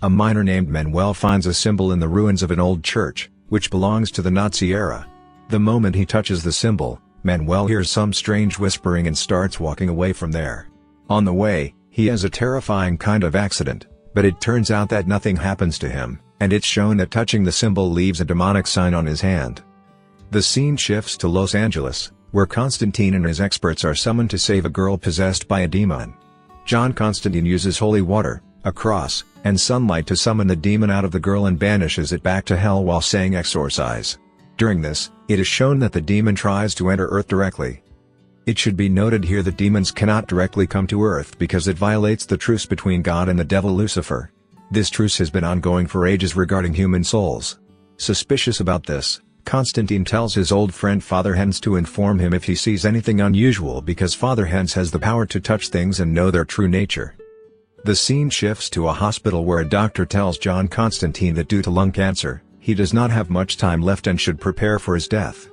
A miner named Manuel finds a symbol in the ruins of an old church, which belongs to the Nazi era. The moment he touches the symbol, Manuel hears some strange whispering and starts walking away from there. On the way, he has a terrifying kind of accident, but it turns out that nothing happens to him, and it's shown that touching the symbol leaves a demonic sign on his hand. The scene shifts to Los Angeles, where Constantine and his experts are summoned to save a girl possessed by a demon. John Constantine uses holy water, a cross, and sunlight to summon the demon out of the girl and banishes it back to hell while saying exorcise. During this, it is shown that the demon tries to enter Earth directly. It should be noted here that demons cannot directly come to Earth because it violates the truce between God and the devil Lucifer. This truce has been ongoing for ages regarding human souls. Suspicious about this, Constantine tells his old friend Father Hens to inform him if he sees anything unusual because Father Hens has the power to touch things and know their true nature. The scene shifts to a hospital where a doctor tells John Constantine that due to lung cancer, he does not have much time left and should prepare for his death.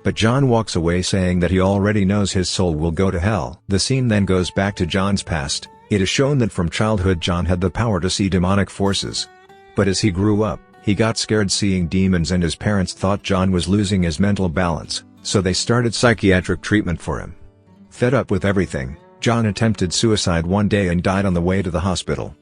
But John walks away saying that he already knows his soul will go to hell. The scene then goes back to John's past. It is shown that from childhood John had the power to see demonic forces. But as he grew up, he got scared seeing demons and his parents thought John was losing his mental balance, so they started psychiatric treatment for him. Fed up with everything, John attempted suicide one day and died on the way to the hospital.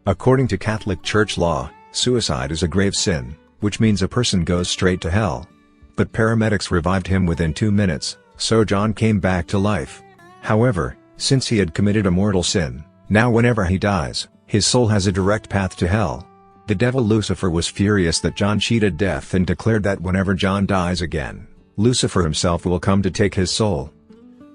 According to Catholic Church law, suicide is a grave sin, which means a person goes straight to hell. But paramedics revived him within 2 minutes, so John came back to life. However, since he had committed a mortal sin, now whenever he dies, his soul has a direct path to hell. The devil Lucifer was furious that John cheated death and declared that whenever John dies again, Lucifer himself will come to take his soul.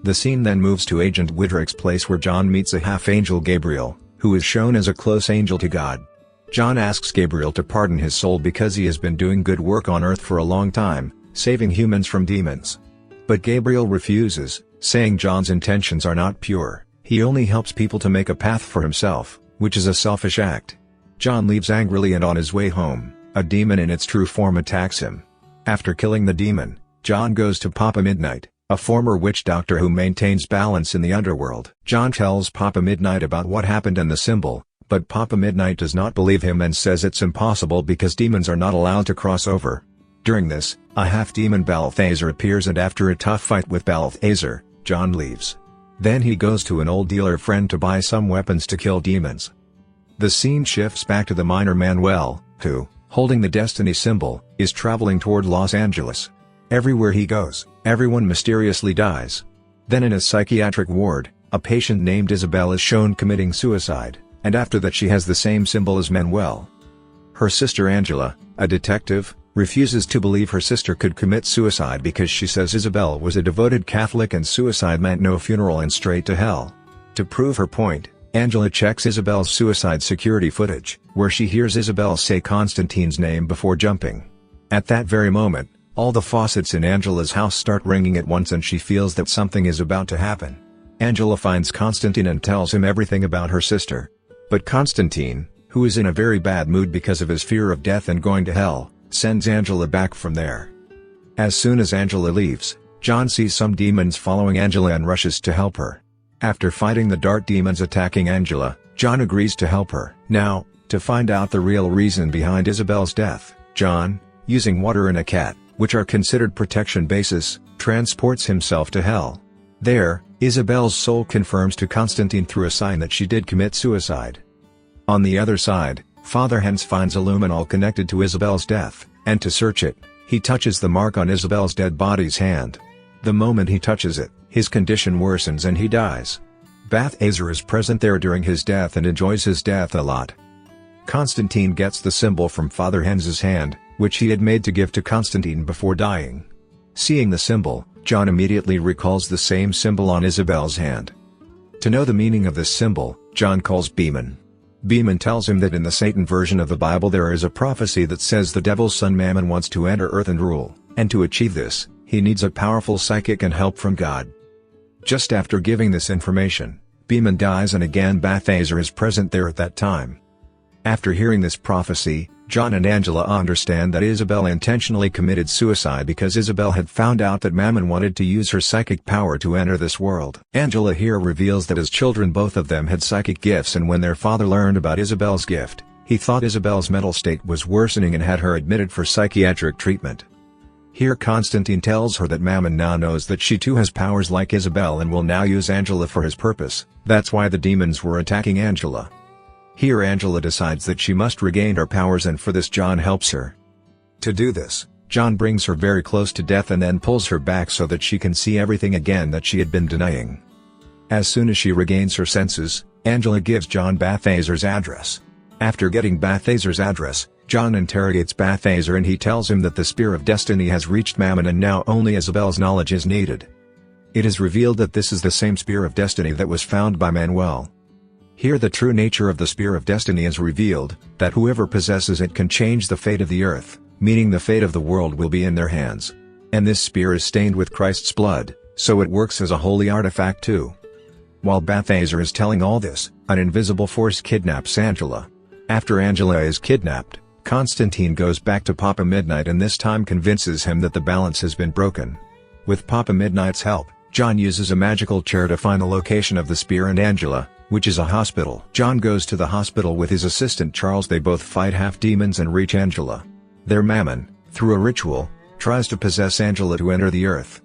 The scene then moves to Agent Widrick's place where John meets a half-angel Gabriel, who is shown as a close angel to God. John asks Gabriel to pardon his soul because he has been doing good work on Earth for a long time, saving humans from demons. But Gabriel refuses, saying John's intentions are not pure, he only helps people to make a path for himself, which is a selfish act. John leaves angrily and on his way home, a demon in its true form attacks him. After killing the demon, John goes to Papa Midnight, a former witch doctor who maintains balance in the underworld. John tells Papa Midnight about what happened and the symbol, but Papa Midnight does not believe him and says it's impossible because demons are not allowed to cross over. During this, a half-demon Balthazar appears and after a tough fight with Balthazar, John leaves. Then he goes to an old dealer friend to buy some weapons to kill demons. The scene shifts back to the miner Manuel, who, holding the destiny symbol, is traveling toward Los Angeles. Everywhere he goes, everyone mysteriously dies. Then in a psychiatric ward, a patient named Isabel is shown committing suicide, and after that she has the same symbol as Manuel. Her sister Angela, a detective, refuses to believe her sister could commit suicide because she says Isabel was a devoted Catholic and suicide meant no funeral and straight to hell. To prove her point, Angela checks Isabel's suicide security footage, where she hears Isabel say Constantine's name before jumping. At that very moment, all the faucets in Angela's house start ringing at once and she feels that something is about to happen. Angela finds Constantine and tells him everything about her sister. But Constantine, who is in a very bad mood because of his fear of death and going to hell, sends Angela back from there. As soon as Angela leaves, John sees some demons following Angela and rushes to help her. After fighting the dark demons attacking Angela, John agrees to help her. Now, to find out the real reason behind Isabel's death, John, using water and a cat, which are considered protection bases, transports himself to hell. There, Isabel's soul confirms to Constantine through a sign that she did commit suicide. On the other side, Father Hens finds a luminol connected to Isabel's death, and to search it, he touches the mark on Isabel's dead body's hand. The moment he touches it, his condition worsens and he dies. Balthazar is present there during his death and enjoys his death a lot. Constantine gets the symbol from Father Hens's hand, which he had made to give to Constantine before dying. Seeing the symbol, John immediately recalls the same symbol on Isabel's hand. To know the meaning of this symbol, John calls Beeman. Beeman tells him that in the Satan version of the Bible there is a prophecy that says the devil's son Mammon wants to enter Earth and rule, and to achieve this, he needs a powerful psychic and help from God. Just after giving this information, Beeman dies and again Balthazar is present there at that time. After hearing this prophecy, John and Angela understand that Isabel intentionally committed suicide because Isabel had found out that Mammon wanted to use her psychic power to enter this world. Angela here reveals that as children both of them had psychic gifts and when their father learned about Isabel's gift, He thought Isabel's mental state was worsening and had her admitted for psychiatric treatment. Here Constantine tells her that Mammon now knows that she too has powers like Isabel and will now use Angela for his purpose. That's why the demons were attacking Angela. Here Angela decides that she must regain her powers, and for this John helps her. To do this, John brings her very close to death and then pulls her back so that she can see everything again that she had been denying. As soon as she regains her senses, Angela gives John Balthazar's address. After getting Balthazar's address, John interrogates Balthazar and he tells him that the Spear of Destiny has reached Mammon and now only Isabel's knowledge is needed. It is revealed that this is the same Spear of Destiny that was found by Manuel. Here the true nature of the Spear of Destiny is revealed, that whoever possesses it can change the fate of the earth, meaning the fate of the world will be in their hands. And this spear is stained with Christ's blood, so it works as a holy artifact too. While Balthazar is telling all this, an invisible force kidnaps Angela. After Angela is kidnapped, Constantine goes back to Papa Midnight and this time convinces him that the balance has been broken. With Papa Midnight's help, John uses a magical chair to find the location of the spear and Angela, which is a hospital. John goes to the hospital with his assistant Charles. They both fight half-demons and reach Angela. Their Mammon, through a ritual, tries to possess Angela to enter the earth.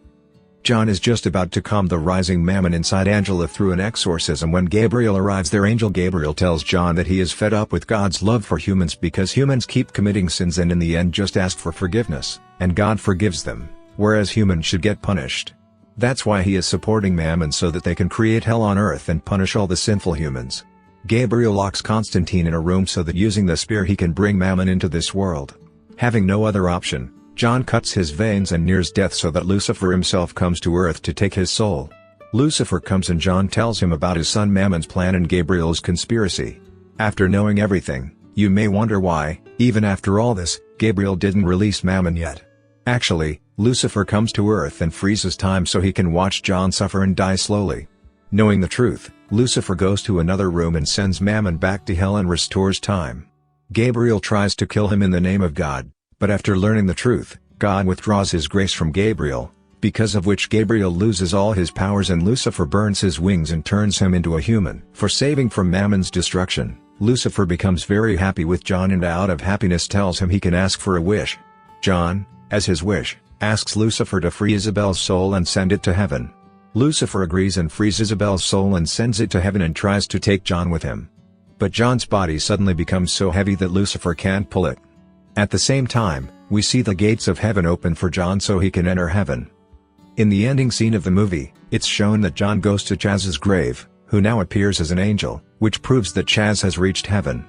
John is just about to calm the rising Mammon inside Angela through an exorcism when Gabriel arrives there. Angel Gabriel tells John that he is fed up with God's love for humans because humans keep committing sins and in the end just ask for forgiveness, and God forgives them, whereas humans should get punished. That's why he is supporting Mammon so that they can create hell on earth and punish all the sinful humans. Gabriel locks Constantine in a room so that using the spear he can bring Mammon into this world. Having no other option, John cuts his veins and nears death so that Lucifer himself comes to earth to take his soul. Lucifer comes and John tells him about his son Mammon's plan and Gabriel's conspiracy. After knowing everything, you may wonder why, even after all this, Gabriel didn't release Mammon yet. Actually, Lucifer comes to earth and freezes time so he can watch John suffer and die slowly. Knowing the truth, Lucifer goes to another room and sends Mammon back to hell and restores time. Gabriel tries to kill him in the name of God, but after learning the truth, God withdraws his grace from Gabriel, because of which Gabriel loses all his powers and Lucifer burns his wings and turns him into a human. For saving from Mammon's destruction, Lucifer becomes very happy with John and out of happiness tells him he can ask for a wish. John, as his wish, asks Lucifer to free Isabel's soul and send it to heaven. Lucifer agrees and frees Isabel's soul and sends it to heaven and tries to take John with him. But John's body suddenly becomes so heavy that Lucifer can't pull it. At the same time, we see the gates of heaven open for John so he can enter heaven. In the ending scene of the movie, it's shown that John goes to Chaz's grave, who now appears as an angel, which proves that Chaz has reached heaven.